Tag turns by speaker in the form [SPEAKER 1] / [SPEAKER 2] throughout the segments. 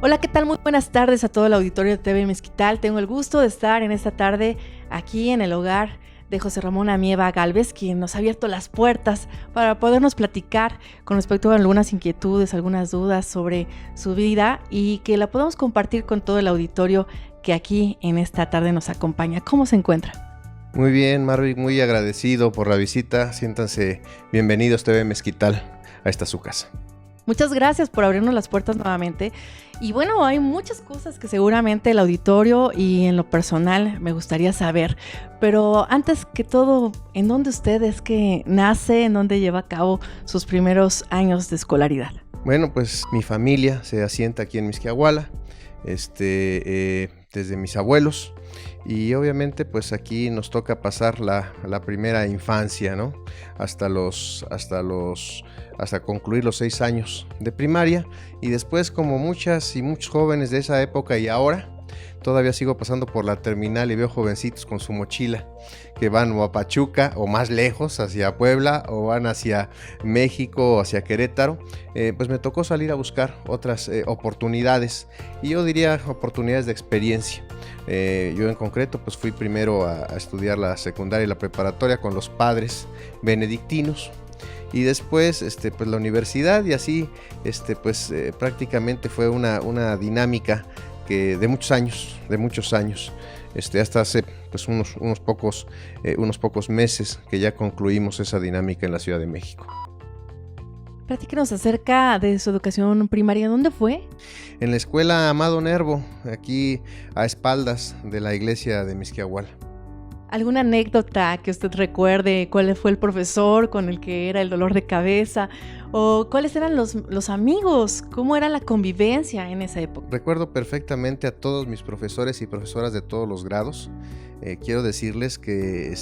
[SPEAKER 1] Hola, ¿qué tal? Muy buenas tardes a todo el auditorio de TV Mezquital. Tengo el gusto de estar en esta tarde aquí en el hogar de José Ramón Amieva Gálvez, quien nos ha abierto las puertas para podernos platicar con respecto a algunas inquietudes, algunas dudas sobre su vida y que la podamos compartir con todo el auditorio que aquí en esta tarde nos acompaña. ¿Cómo se encuentra?
[SPEAKER 2] Muy bien, Marvick, muy agradecido por la visita. Siéntanse bienvenidos TV Mezquital a esta su casa.
[SPEAKER 1] Muchas gracias por abrirnos las puertas nuevamente. Y bueno, hay muchas cosas que seguramente el auditorio y en lo personal me gustaría saber. Pero antes que todo, ¿en dónde usted es que nace? ¿En dónde lleva a cabo sus primeros años de escolaridad?
[SPEAKER 2] Bueno, pues mi familia se asienta aquí en Mixquiahuala, desde mis abuelos. Y obviamente pues aquí nos toca pasar la primera infancia, ¿no? Hasta concluir los 6 años de primaria, y después, como muchas y muchos jóvenes de esa época y ahora, todavía sigo pasando por la terminal y veo jovencitos con su mochila que van o a Pachuca o más lejos hacia Puebla, o van hacia México o hacia Querétaro. Pues me tocó salir a buscar otras oportunidades, y yo diría oportunidades de experiencia. Yo en concreto pues fui primero a estudiar la secundaria y la preparatoria con los padres benedictinos, y después pues la universidad, y así prácticamente fue una dinámica que de muchos años, hasta hace pues unos pocos meses que ya concluimos esa dinámica en la Ciudad de México.
[SPEAKER 1] Platíquenos acerca de su educación primaria. ¿Dónde fue?
[SPEAKER 2] En la escuela Amado Nervo, aquí a espaldas de la iglesia de Mixquiahuala.
[SPEAKER 1] ¿Alguna anécdota que usted recuerde? ¿Cuál fue el profesor con el que era el dolor de cabeza? ¿O cuáles eran los amigos? ¿Cómo era la convivencia en esa época?
[SPEAKER 2] Recuerdo perfectamente a todos mis profesores y profesoras de todos los grados. Quiero decirles que,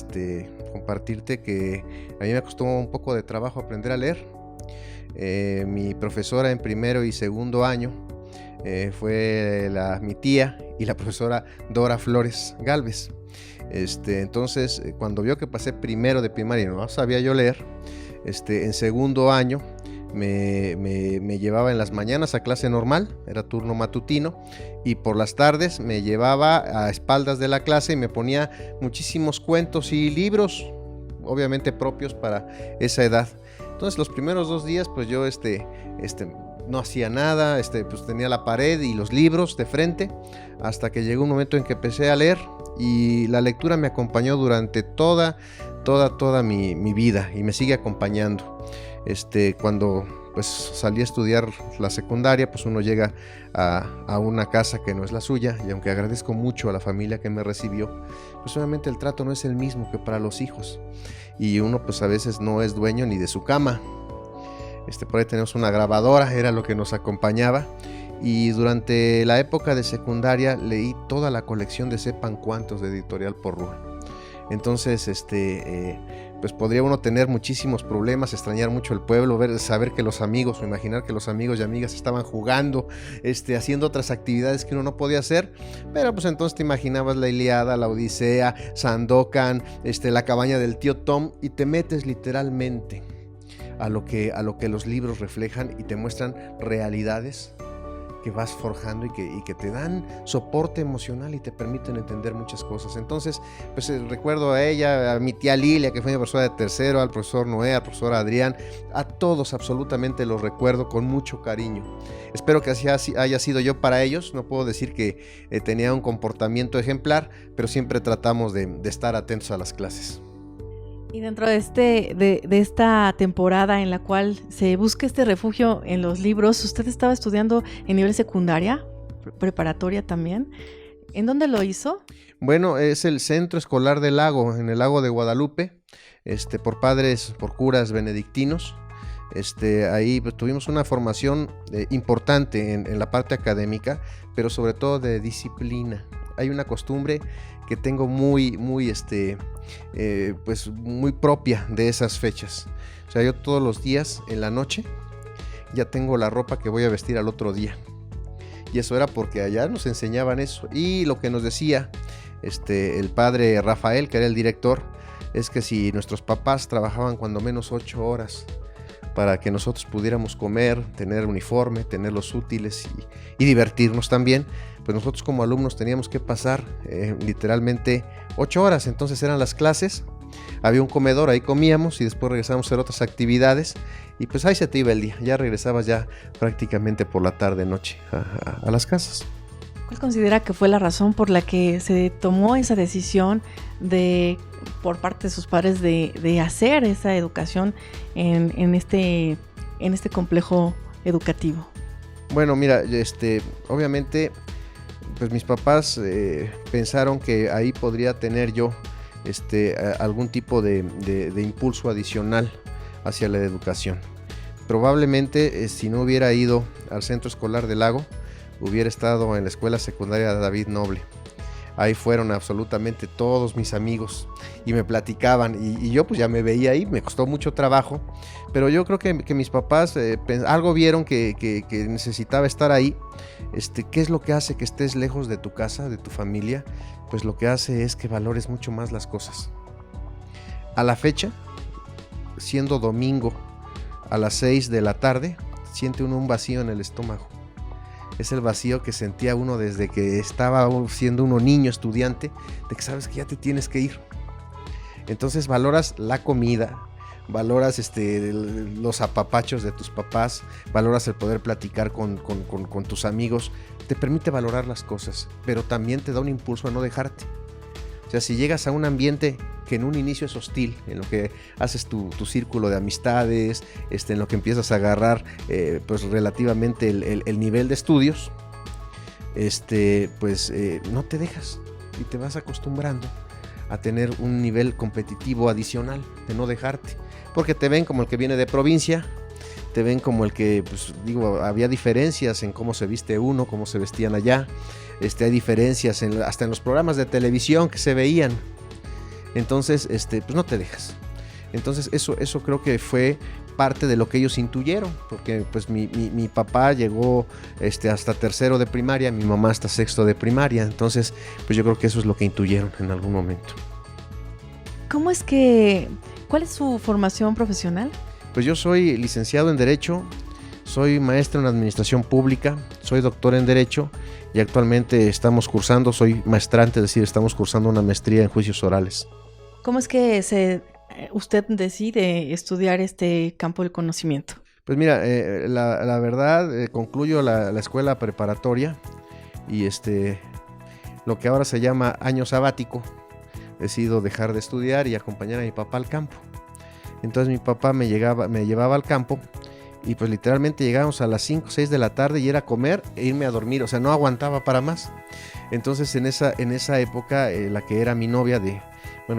[SPEAKER 2] compartirte que a mí me costó un poco de trabajo aprender a leer. Mi profesora en primero y segundo año fue mi tía y la profesora Dora Flores Gálvez. Entonces, cuando vio que pasé primero de primaria y no sabía yo leer, en segundo año me llevaba en las mañanas a clase normal, era turno matutino, y por las tardes me llevaba a espaldas de la clase y me ponía muchísimos cuentos y libros, obviamente propios para esa edad. Entonces los primeros 2 días pues yo no hacía nada, pues tenía la pared y los libros de frente, hasta que llegó un momento en que empecé a leer, y la lectura me acompañó durante toda mi vida, y me sigue acompañando. Cuando pues salí a estudiar la secundaria, pues uno llega a una casa que no es la suya, y aunque agradezco mucho a la familia que me recibió, pues obviamente el trato no es el mismo que para los hijos, y uno pues a veces no es dueño ni de su cama. Por ahí tenemos una grabadora, era lo que nos acompañaba, y durante la época de secundaria leí toda la colección de Sepan Cuántos de Editorial Porrúa. Entonces, pues podría uno tener muchísimos problemas, extrañar mucho el pueblo, saber que los amigos, o imaginar que los amigos y amigas estaban jugando, haciendo otras actividades que uno no podía hacer, pero pues entonces te imaginabas la Ilíada, la Odisea, Sandokan, la cabaña del tío Tom, y te metes literalmente a lo que los libros reflejan y te muestran realidades que vas forjando y que te dan soporte emocional y te permiten entender muchas cosas. Entonces, pues recuerdo a ella, a mi tía Lilia, que fue mi profesora de tercero, al profesor Noé, al profesor Adrián, a todos absolutamente los recuerdo con mucho cariño. Espero que así haya sido yo para ellos. No puedo decir que tenía un comportamiento ejemplar, pero siempre tratamos de estar atentos a las clases.
[SPEAKER 1] Y dentro de esta temporada en la cual se busca este refugio en los libros, usted estaba estudiando en nivel secundaria, preparatoria también. ¿En dónde lo hizo?
[SPEAKER 2] Bueno, es el Centro Escolar del Lago, en el Lago de Guadalupe, por curas benedictinos. Ahí pues, tuvimos una formación importante en la parte académica, pero sobre todo de disciplina. Hay una costumbre que tengo muy propia de esas fechas. O sea, yo todos los días en la noche ya tengo la ropa que voy a vestir al otro día. Y eso era porque allá nos enseñaban eso. Y lo que nos decía el padre Rafael, que era el director, es que si nuestros papás trabajaban cuando menos 8 horas para que nosotros pudiéramos comer, tener uniforme, tener los útiles y divertirnos también. Pues nosotros como alumnos teníamos que pasar literalmente 8 horas, entonces eran las clases, había un comedor, ahí comíamos y después regresábamos a hacer otras actividades y pues ahí se te iba el día, ya regresabas ya prácticamente por la tarde, noche a las casas.
[SPEAKER 1] ¿Cuál considera que fue la razón por la que se tomó esa decisión por parte de sus padres de hacer esa educación en este complejo educativo?
[SPEAKER 2] Bueno, mira, obviamente, pues mis papás pensaron que ahí podría tener yo algún tipo de impulso adicional hacia la educación. Probablemente si no hubiera ido al Centro Escolar del Lago, hubiera estado en la escuela secundaria David Noble. Ahí fueron absolutamente todos mis amigos y me platicaban y yo pues ya me veía ahí, me costó mucho trabajo, pero yo creo que mis papás algo vieron que necesitaba estar ahí. ¿Qué es lo que hace que estés lejos de tu casa, de tu familia? Pues lo que hace es que valores mucho más las cosas. A la fecha, siendo domingo a las 6 de la tarde, siente uno un vacío en el estómago. Es el vacío que sentía uno desde que estaba siendo uno niño estudiante, de que sabes que ya te tienes que ir. Entonces valoras la comida, valoras los apapachos de tus papás, valoras el poder platicar con tus amigos, te permite valorar las cosas, pero también te da un impulso a no dejarte. O sea, si llegas a un ambiente que en un inicio es hostil, en lo que haces tu círculo de amistades, en lo que empiezas a agarrar pues relativamente el nivel de estudios, no te dejas y te vas acostumbrando a tener un nivel competitivo adicional, de no dejarte, porque te ven como el que viene de provincia, te ven como el que, pues digo, había diferencias en cómo se viste uno, cómo se vestían allá, hay diferencias hasta en los programas de televisión que se veían. Entonces, pues no te dejas. Entonces eso creo que fue parte de lo que ellos intuyeron, porque pues mi papá llegó hasta tercero de primaria, mi mamá hasta sexto de primaria, entonces pues yo creo que eso es lo que intuyeron en algún momento.
[SPEAKER 1] ¿Cuál es su formación profesional?
[SPEAKER 2] Pues yo soy licenciado en Derecho, soy maestro en Administración Pública, soy doctor en Derecho y actualmente soy maestrante, es decir, estamos cursando una maestría en Juicios Orales.
[SPEAKER 1] ¿Cómo es que usted decide estudiar este campo del conocimiento?
[SPEAKER 2] Pues mira, la verdad, concluyo la escuela preparatoria y lo que ahora se llama año sabático, decido dejar de estudiar y acompañar a mi papá al campo. Entonces mi papá me llevaba al campo y pues literalmente llegábamos a las 5 o 6 de la tarde y era comer e irme a dormir, o sea, no aguantaba para más. Entonces en esa época, la que era mi novia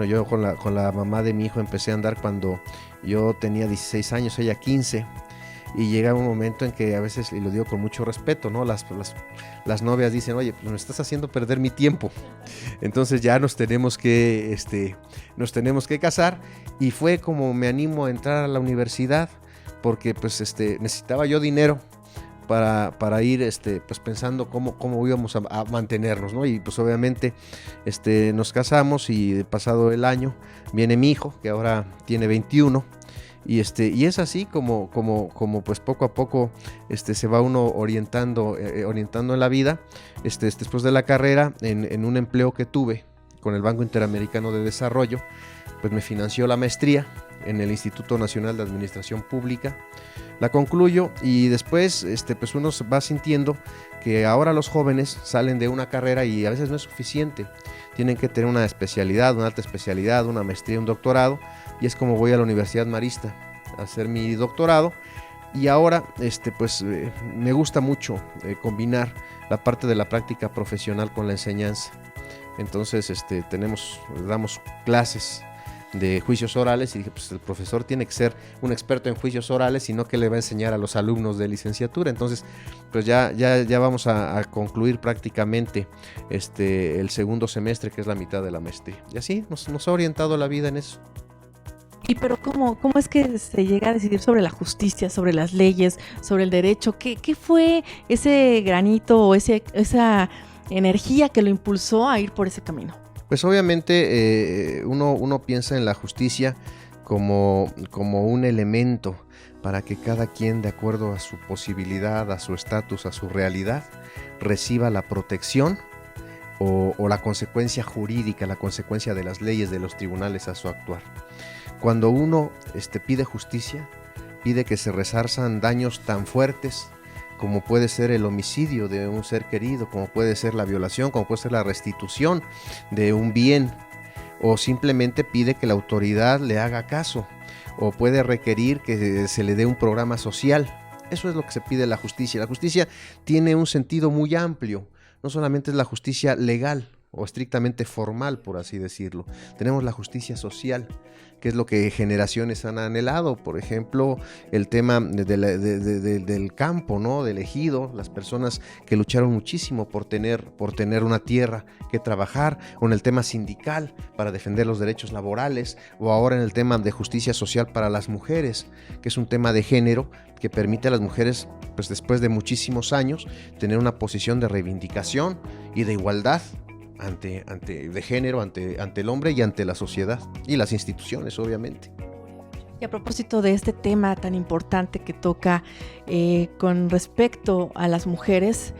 [SPEAKER 2] yo con la mamá de mi hijo empecé a andar cuando yo tenía 16 años, ella 15, y llega un momento en que a veces, y lo digo con mucho respeto, ¿no? Las novias dicen, oye, pues me estás haciendo perder mi tiempo. Entonces ya nos tenemos que casar, y fue como me animo a entrar a la universidad, porque pues necesitaba yo dinero para ir pues pensando cómo íbamos a mantenernos, ¿no? Y pues obviamente nos casamos y pasado el año viene mi hijo, que ahora tiene 21, y es así como pues poco a poco se va uno orientando en la vida. Después de la carrera, en un empleo que tuve con el Banco Interamericano de Desarrollo, pues me financió la maestría en el Instituto Nacional de Administración Pública. La concluyo y después pues uno va sintiendo que ahora los jóvenes salen de una carrera y a veces no es suficiente. Tienen que tener una especialidad, una alta especialidad, una maestría, un doctorado, y es como voy a la Universidad Marista a hacer mi doctorado. Y ahora pues me gusta mucho combinar la parte de la práctica profesional con la enseñanza. Entonces damos clases de juicios orales y dije, pues el profesor tiene que ser un experto en juicios orales y no que le va a enseñar a los alumnos de licenciatura. Entonces pues ya vamos a concluir prácticamente el segundo semestre, que es la mitad de la maestría, y así nos ha orientado la vida en eso.
[SPEAKER 1] Pero ¿cómo es que se llega a decidir sobre la justicia, sobre las leyes, sobre el derecho? ¿Qué fue ese granito o esa energía que lo impulsó a ir por ese camino?
[SPEAKER 2] Pues obviamente uno piensa en la justicia como un elemento para que cada quien, de acuerdo a su posibilidad, a su estatus, a su realidad, reciba la protección o la consecuencia jurídica, la consecuencia de las leyes, de los tribunales a su actuar. Cuando uno pide justicia, pide que se resarzan daños tan fuertes como puede ser el homicidio de un ser querido, como puede ser la violación, como puede ser la restitución de un bien, o simplemente pide que la autoridad le haga caso, o puede requerir que se le dé un programa social. Eso es lo que se pide la justicia. La justicia tiene un sentido muy amplio, no solamente es la justicia legal o estrictamente formal, por así decirlo. Tenemos la justicia social, que es lo que generaciones han anhelado. Por ejemplo, el tema del campo, ¿no? Del ejido, las personas que lucharon muchísimo por tener una tierra que trabajar, o en el tema sindical para defender los derechos laborales, o ahora en el tema de justicia social para las mujeres, que es un tema de género que permite a las mujeres, pues después de muchísimos años, tener una posición de reivindicación y de igualdad de género ante el hombre y ante la sociedad y las instituciones, obviamente.
[SPEAKER 1] Y a propósito de este tema tan importante que toca con respecto a las mujeres,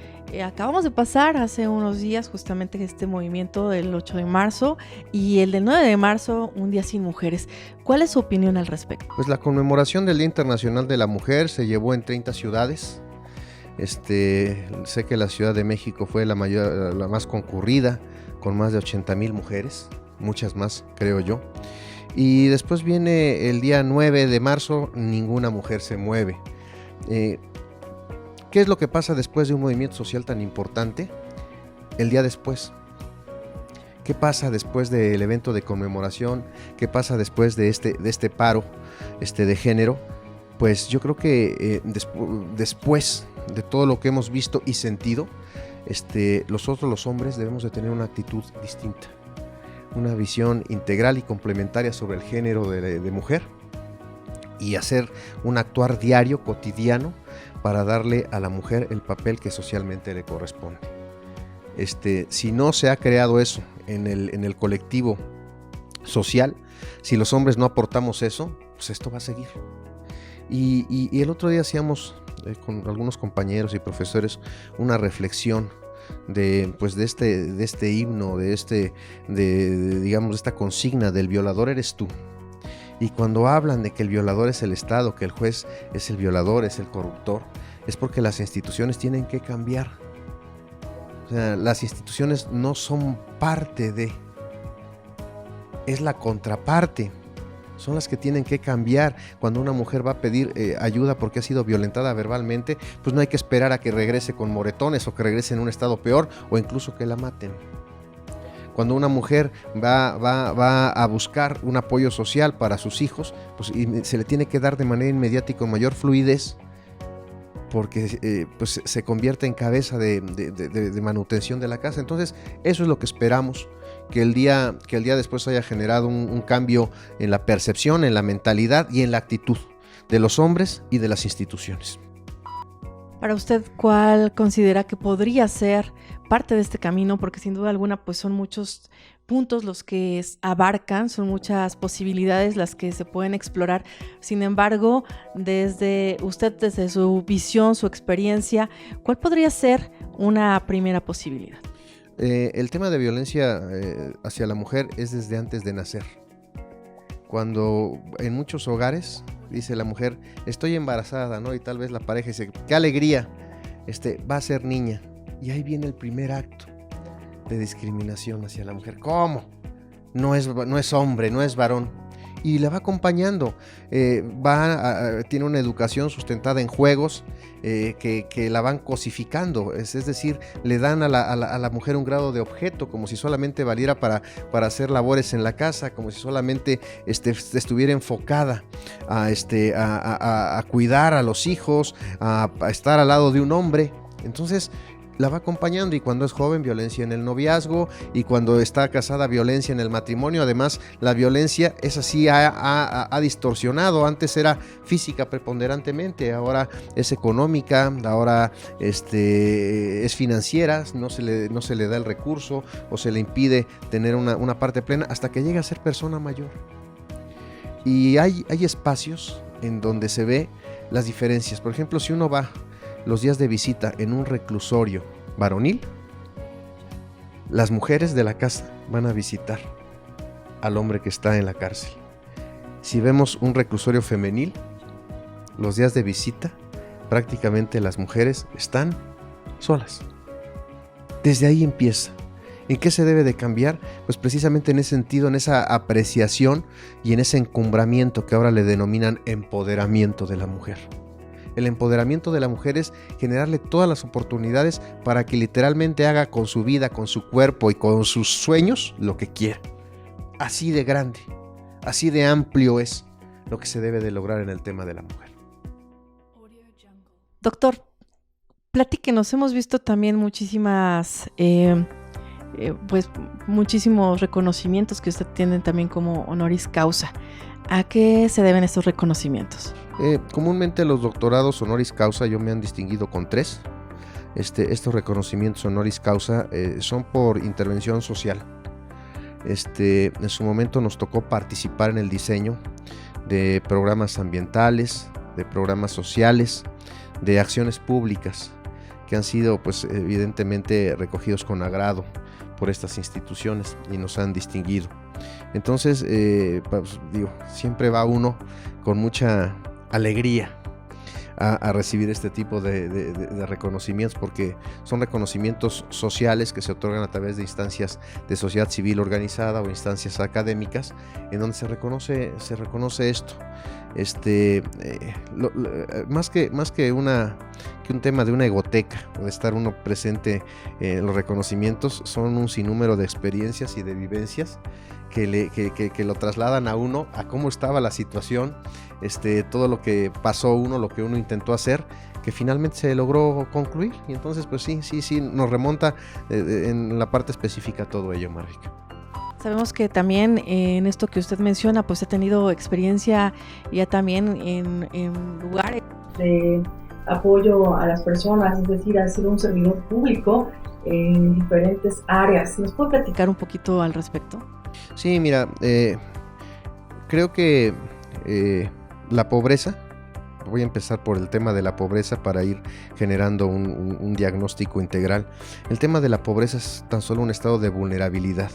[SPEAKER 1] acabamos de pasar hace unos días justamente este movimiento del 8 de marzo y el del 9 de marzo, un día sin mujeres. ¿Cuál es su opinión al respecto?
[SPEAKER 2] Pues la conmemoración del Día Internacional de la Mujer se llevó en 30 ciudades. Sé que la Ciudad de México fue la más concurrida, con más de 80,000 mujeres, muchas más, creo yo. Y después viene el día 9 de marzo, ninguna mujer se mueve. ¿Qué es lo que pasa después de un movimiento social tan importante? El día después. ¿Qué pasa después del evento de conmemoración? ¿Qué pasa después de este paro de género? Pues yo creo que después de todo lo que hemos visto y sentido, nosotros los hombres debemos de tener una actitud distinta, una visión integral y complementaria sobre el género de mujer, y hacer un actuar diario, cotidiano, para darle a la mujer el papel que socialmente le corresponde. Si no se ha creado eso en el colectivo social, si los hombres no aportamos eso, pues esto va a seguir. Y el otro día hacíamos con algunos compañeros y profesores una reflexión de este himno, de esta consigna del violador eres tú. Y cuando hablan de que el violador es el Estado, que el juez es el violador, es el corruptor, es porque las instituciones tienen que cambiar. O sea, las instituciones no son parte de, es la contraparte. Son las que tienen que cambiar. Cuando una mujer va a pedir ayuda porque ha sido violentada verbalmente, pues no hay que esperar a que regrese con moretones o que regrese en un estado peor o incluso que la maten. Cuando una mujer va a buscar un apoyo social para sus hijos, pues se le tiene que dar de manera inmediata y con mayor fluidez, porque pues se convierte en cabeza de manutención de la casa. Entonces eso es lo que esperamos, que el día después haya generado un cambio en la percepción, en la mentalidad y en la actitud de los hombres y de las instituciones.
[SPEAKER 1] Para usted, ¿cuál considera que podría ser parte de este camino? Porque sin duda alguna pues son muchos puntos los que abarcan, son muchas posibilidades las que se pueden explorar. Sin embargo, desde su visión, su experiencia, ¿cuál podría ser una primera posibilidad?
[SPEAKER 2] El tema de violencia hacia la mujer es desde antes de nacer. Cuando en muchos hogares dice la mujer, estoy embarazada, ¿no? Y tal vez la pareja dice, qué alegría, va a ser niña. Y ahí viene el primer acto de discriminación hacia la mujer. ¿Cómo? No es hombre, no es varón. Y la va acompañando, tiene una educación sustentada en juegos que la van cosificando, es decir, le dan a la mujer un grado de objeto, como si solamente valiera para hacer labores en la casa, como si solamente estuviera enfocada a cuidar a los hijos, a estar al lado de un hombre. Entonces la va acompañando, y cuando es joven, violencia en el noviazgo, y cuando está casada, violencia en el matrimonio. Además, la violencia es así, ha distorsionado. Antes era física preponderantemente, ahora es económica, ahora es financiera. No se le da el recurso o se le impide tener una parte plena hasta que llega a ser persona mayor. Y hay espacios en donde se ve las diferencias. Por ejemplo, si uno va los días de visita en un reclusorio varonil, las mujeres de la casa van a visitar al hombre que está en la cárcel. Si vemos un reclusorio femenil, los días de visita, prácticamente las mujeres están solas. Desde ahí empieza. ¿En qué se debe de cambiar? Pues precisamente en ese sentido, en esa apreciación y en ese encumbramiento que ahora le denominan empoderamiento de la mujer. El empoderamiento de la mujer es generarle todas las oportunidades para que literalmente haga con su vida, con su cuerpo y con sus sueños lo que quiera. Así de grande, así de amplio es lo que se debe de lograr en el tema de la mujer.
[SPEAKER 1] Doctor, platíquenos, hemos visto también muchísimos reconocimientos que usted tiene también como honoris causa. ¿A qué se deben estos reconocimientos?
[SPEAKER 2] Comúnmente los doctorados honoris causa, yo me han distinguido con 3. Estos reconocimientos honoris causa son por intervención social. En su momento nos tocó participar en el diseño de programas ambientales, de programas sociales, de acciones públicas que han sido pues evidentemente recogidos con agrado por estas instituciones y nos han distinguido. Entonces, pues, siempre va uno con mucha alegría a recibir este tipo de reconocimientos, porque son reconocimientos sociales que se otorgan a través de instancias de sociedad civil organizada o instancias académicas en donde se reconoce esto. Más que un tema de una egoteca o de estar uno presente en los reconocimientos, son un sinnúmero de experiencias y de vivencias que lo trasladan a uno a cómo estaba la situación, todo lo que pasó uno, lo que uno intentó hacer, que finalmente se logró concluir. Y entonces pues sí nos remonta en la parte específica todo ello, Marvick.
[SPEAKER 1] Sabemos que también en esto que usted menciona, pues ha tenido experiencia ya también en lugares
[SPEAKER 3] de apoyo a las personas, es decir, ha sido un servidor público en diferentes áreas. ¿Nos puede platicar
[SPEAKER 1] un poquito al respecto?
[SPEAKER 2] Sí, mira, creo que la pobreza, voy a empezar por el tema de la pobreza para ir generando un diagnóstico integral. El tema de la pobreza es tan solo un estado de vulnerabilidad.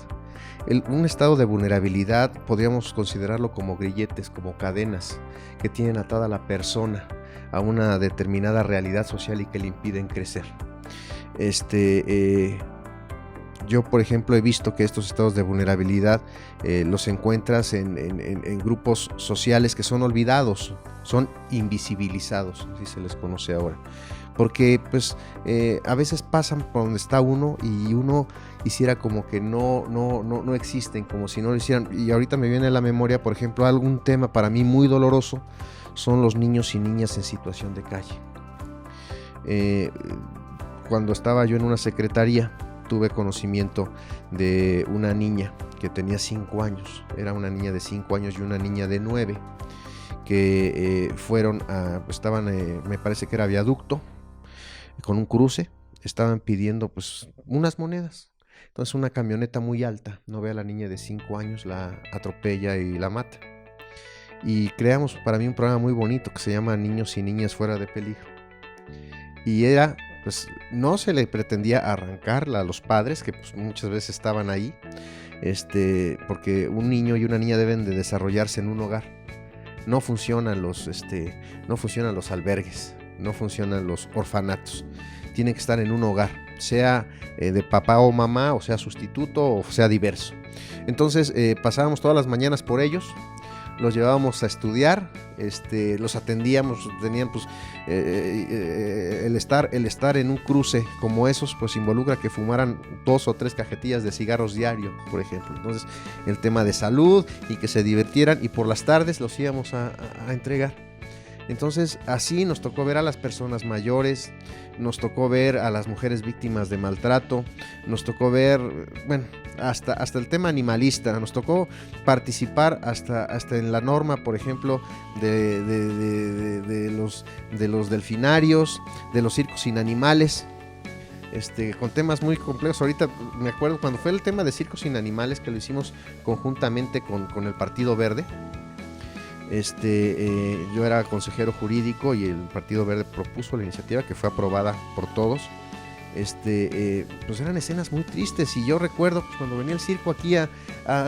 [SPEAKER 2] Un estado de vulnerabilidad podríamos considerarlo como grilletes, como cadenas que tienen atada a la persona a una determinada realidad social y que le impiden crecer. Yo, por ejemplo, he visto que estos estados de vulnerabilidad los encuentras en grupos sociales que son olvidados, son invisibilizados, así se les conoce ahora. Porque pues a veces pasan por donde está uno y uno hiciera como que no existen, como si no lo hicieran. Y ahorita me viene a la memoria, por ejemplo, algún tema para mí muy doloroso, son los niños y niñas en situación de calle. Cuando estaba yo en una secretaría, tuve conocimiento de una niña que tenía 5 años, era una niña de 5 años y una niña de 9, que estaban, me parece que era viaducto, con un cruce, estaban pidiendo pues unas monedas. Entonces una camioneta muy alta, no ve a la niña de 5 años, la atropella y la mata. Y creamos para mí un programa muy bonito que se llama Niños y Niñas Fuera de Peligro. Y era, pues no se le pretendía arrancarla a los padres, que pues muchas veces estaban ahí, porque un niño y una niña deben de desarrollarse en un hogar. No funcionan los albergues, no funcionan los orfanatos. Tienen que estar en un hogar, sea de papá o mamá, o sea sustituto, o sea diverso. Entonces pasábamos todas las mañanas por ellos, los llevábamos a estudiar, los atendíamos, tenían pues el estar en un cruce como esos pues involucra que fumaran 2 o 3 cajetillas de cigarros diario, por ejemplo. Entonces el tema de salud y que se divirtieran, y por las tardes los íbamos a entregar. Entonces así nos tocó ver a las personas mayores, nos tocó ver a las mujeres víctimas de maltrato, nos tocó ver, bueno, hasta el tema animalista, nos tocó participar hasta en la norma, por ejemplo, de los delfinarios, de los circos sin animales, con temas muy complejos. Ahorita me acuerdo cuando fue el tema de circos sin animales, que lo hicimos conjuntamente con el Partido Verde. Yo era consejero jurídico y el Partido Verde propuso la iniciativa que fue aprobada por todos. Pues eran escenas muy tristes, y yo recuerdo pues, cuando venía el circo aquí a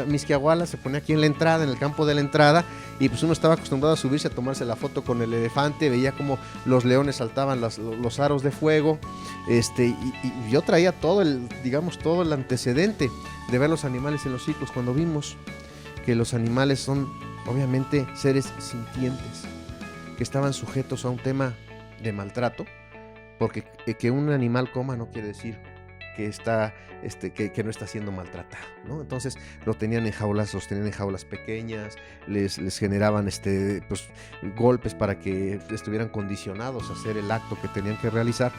[SPEAKER 2] Mixquiahuala, se ponía aquí en la entrada, en el campo de la entrada, y pues uno estaba acostumbrado a subirse a tomarse la foto con el elefante, veía como los leones saltaban los aros de fuego, y yo traía todo el antecedente de ver los animales en los circos, cuando vimos que los animales son obviamente seres sintientes, que estaban sujetos a un tema de maltrato, porque que un animal coma no quiere decir que no está siendo maltratado, ¿no? Entonces los tenían en jaulas pequeñas, les generaban pues, golpes para que estuvieran condicionados a hacer el acto que tenían que realizar.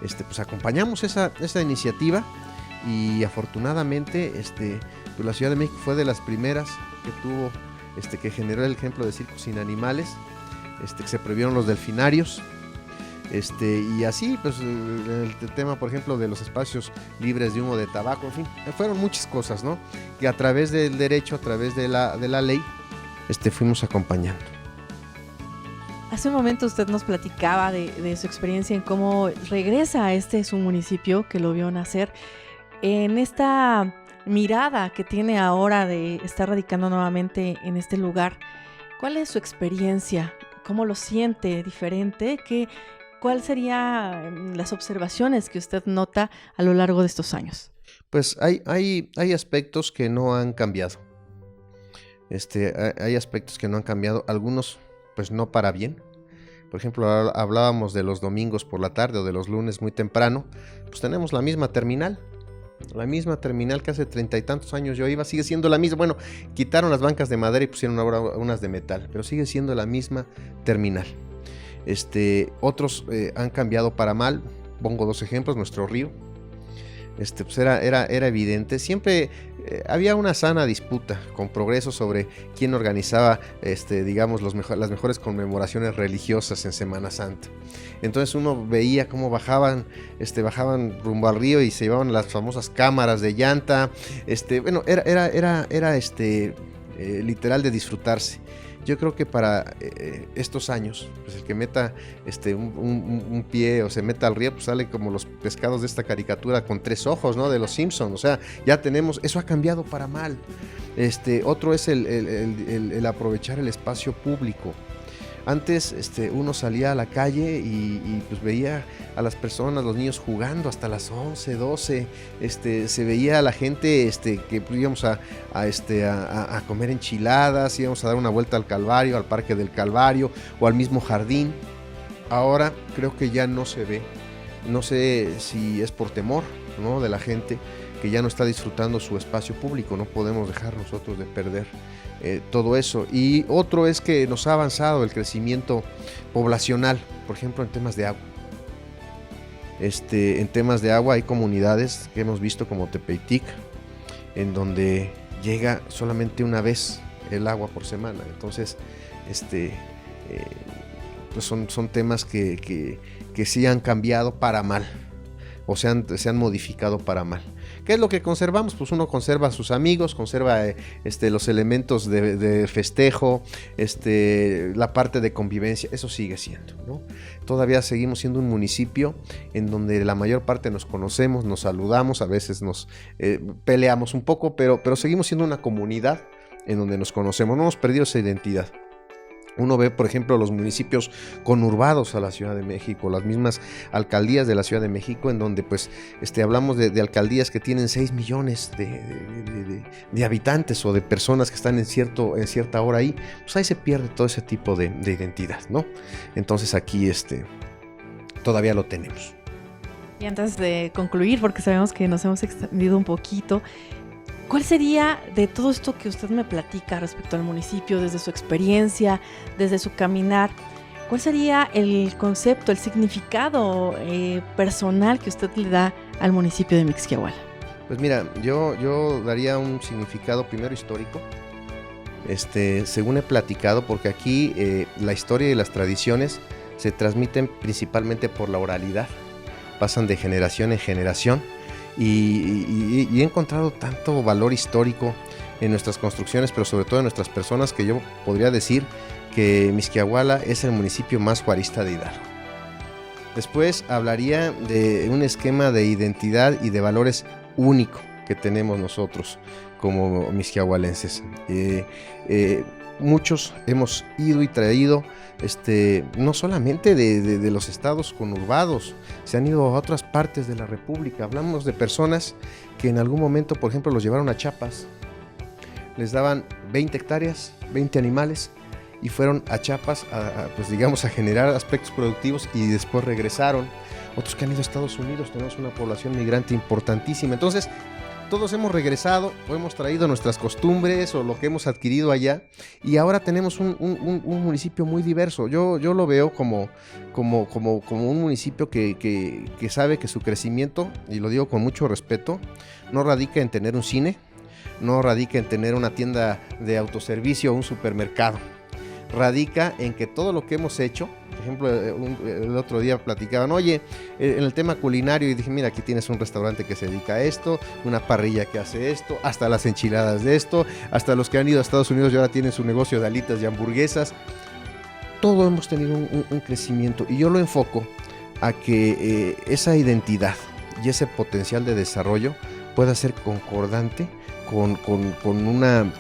[SPEAKER 2] Pues acompañamos esa iniciativa, y afortunadamente pues la Ciudad de México fue de las primeras que tuvo, que generó el ejemplo de circos sin animales, que se prohibieron los delfinarios. Y así, pues el tema, por ejemplo, de los espacios libres de humo de tabaco, en fin, fueron muchas cosas, ¿no? Que a través del derecho, a través de la ley, fuimos acompañando.
[SPEAKER 1] Hace un momento usted nos platicaba de su experiencia en cómo regresa a su municipio que lo vio nacer, en esta mirada que tiene ahora de estar radicando nuevamente en este lugar. ¿Cuál es su experiencia? ¿Cómo lo siente diferente? ¿Cuáles serían las observaciones que usted nota a lo largo de estos años?
[SPEAKER 2] Pues hay aspectos que no han cambiado. Hay aspectos que no han cambiado, algunos pues no para bien. Por ejemplo, hablábamos de los domingos por la tarde o de los lunes muy temprano. Pues tenemos la misma terminal que hace 30 y tantos años yo iba, sigue siendo la misma. Bueno, quitaron las bancas de madera y pusieron ahora unas de metal, pero sigue siendo la misma terminal. Otros han cambiado para mal. Pongo 2 ejemplos. Nuestro río, pues era evidente. Siempre había una sana disputa con Progreso sobre quién organizaba, digamos, las mejores conmemoraciones religiosas en Semana Santa. Entonces uno veía cómo bajaban rumbo al río y se llevaban las famosas cámaras de llanta. Bueno, era literal de disfrutarse. Yo creo que para estos años, pues el que meta un pie o se meta al río, pues sale como los pescados de esta caricatura con 3 ojos, ¿no? De los Simpson. O sea, ya tenemos, eso ha cambiado para mal. Otro es el aprovechar el espacio público. Antes uno salía a la calle y pues veía a las personas, los niños jugando hasta las 11, 12, se veía a la gente que íbamos a comer enchiladas, íbamos a dar una vuelta al Calvario, al Parque del Calvario o al mismo jardín. Ahora creo que ya no se ve, no sé si es por temor, ¿no?, de la gente que ya no está disfrutando su espacio público. No podemos dejar nosotros de perder todo eso. Y otro es que nos ha avanzado el crecimiento poblacional, por ejemplo en temas de agua. En temas de agua hay comunidades que hemos visto como Tepeytic, en donde llega solamente una vez el agua por semana. Entonces pues son temas que sí han cambiado para mal, o se han modificado para mal. ¿Qué es lo que conservamos? Pues uno conserva a sus amigos, conserva los elementos de festejo, la parte de convivencia. Eso sigue siendo, ¿no? Todavía seguimos siendo un municipio en donde la mayor parte nos conocemos, nos saludamos, a veces nos peleamos un poco, pero seguimos siendo una comunidad en donde nos conocemos. No hemos perdido esa identidad. Uno ve, por ejemplo, los municipios conurbados a la Ciudad de México, las mismas alcaldías de la Ciudad de México, en donde pues hablamos de alcaldías que tienen 6 millones de habitantes o de personas que están en cierta hora ahí. Pues ahí se pierde todo ese tipo de identidad, ¿no? Entonces aquí todavía lo tenemos.
[SPEAKER 1] Y antes de concluir, porque sabemos que nos hemos extendido un poquito, ¿cuál sería, de todo esto que usted me platica respecto al municipio, desde su experiencia, desde su caminar, cuál sería el concepto, el significado personal que usted le da al municipio de Mixquiahuala?
[SPEAKER 2] Pues mira, yo daría un significado primero histórico, según he platicado, porque aquí la historia y las tradiciones se transmiten principalmente por la oralidad, pasan de generación en generación. Y he encontrado tanto valor histórico en nuestras construcciones, pero sobre todo en nuestras personas, que yo podría decir que Mixquiahuala es el municipio más juarista de Hidalgo. Después hablaría de un esquema de identidad y de valores único que tenemos nosotros como mixquiahualenses. Muchos hemos ido y traído, no solamente de los estados conurbados, se han ido a otras partes de la República. Hablamos de personas que en algún momento, por ejemplo, los llevaron a Chiapas, les daban 20 hectáreas, 20 animales, y fueron a Chiapas a generar aspectos productivos y después regresaron. Otros que han ido a Estados Unidos, tenemos una población migrante importantísima. Entonces, todos hemos regresado o hemos traído nuestras costumbres o lo que hemos adquirido allá, y ahora tenemos un municipio muy diverso. Yo lo veo como un municipio que sabe que su crecimiento, y lo digo con mucho respeto, no radica en tener un cine, no radica en tener una tienda de autoservicio o un supermercado. Radica en que todo lo que hemos hecho, por ejemplo, el otro día platicaban, oye, en el tema culinario, y dije, mira, aquí tienes un restaurante que se dedica a esto, una parrilla que hace esto, hasta las enchiladas de esto, hasta los que han ido a Estados Unidos y ahora tienen su negocio de alitas y hamburguesas. Todo hemos tenido un crecimiento, y yo lo enfoco a que esa identidad y ese potencial de desarrollo pueda ser concordante con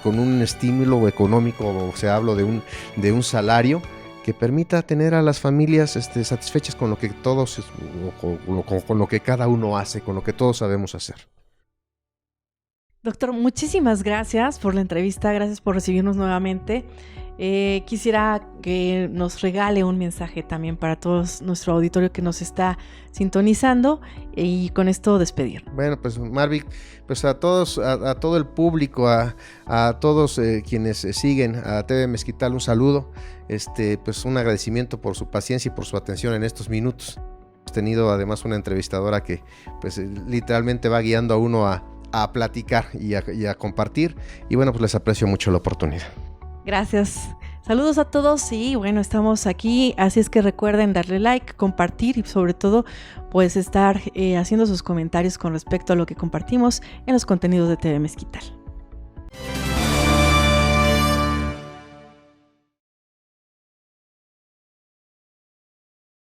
[SPEAKER 2] un estímulo económico, o sea, hablo de un salario que permita tener a las familias satisfechas con lo que todos, con lo que cada uno hace, con lo que todos sabemos hacer.
[SPEAKER 1] Doctor, muchísimas gracias por la entrevista, gracias por recibirnos nuevamente. Quisiera que nos regale un mensaje también para todos nuestro auditorio que nos está sintonizando, y con esto despedir.
[SPEAKER 2] Bueno, pues Marvic, pues a todos, a todo el público, a todos quienes siguen a TV Mezquital, un saludo, pues un agradecimiento por su paciencia y por su atención en estos minutos. Hemos tenido además una entrevistadora que pues literalmente va guiando a uno a platicar y a compartir, y bueno, pues les aprecio mucho la oportunidad.
[SPEAKER 1] Gracias. Saludos a todos, y bueno, estamos aquí, así es que recuerden darle like, compartir y sobre todo pues estar haciendo sus comentarios con respecto a lo que compartimos en los contenidos de TV Mezquital.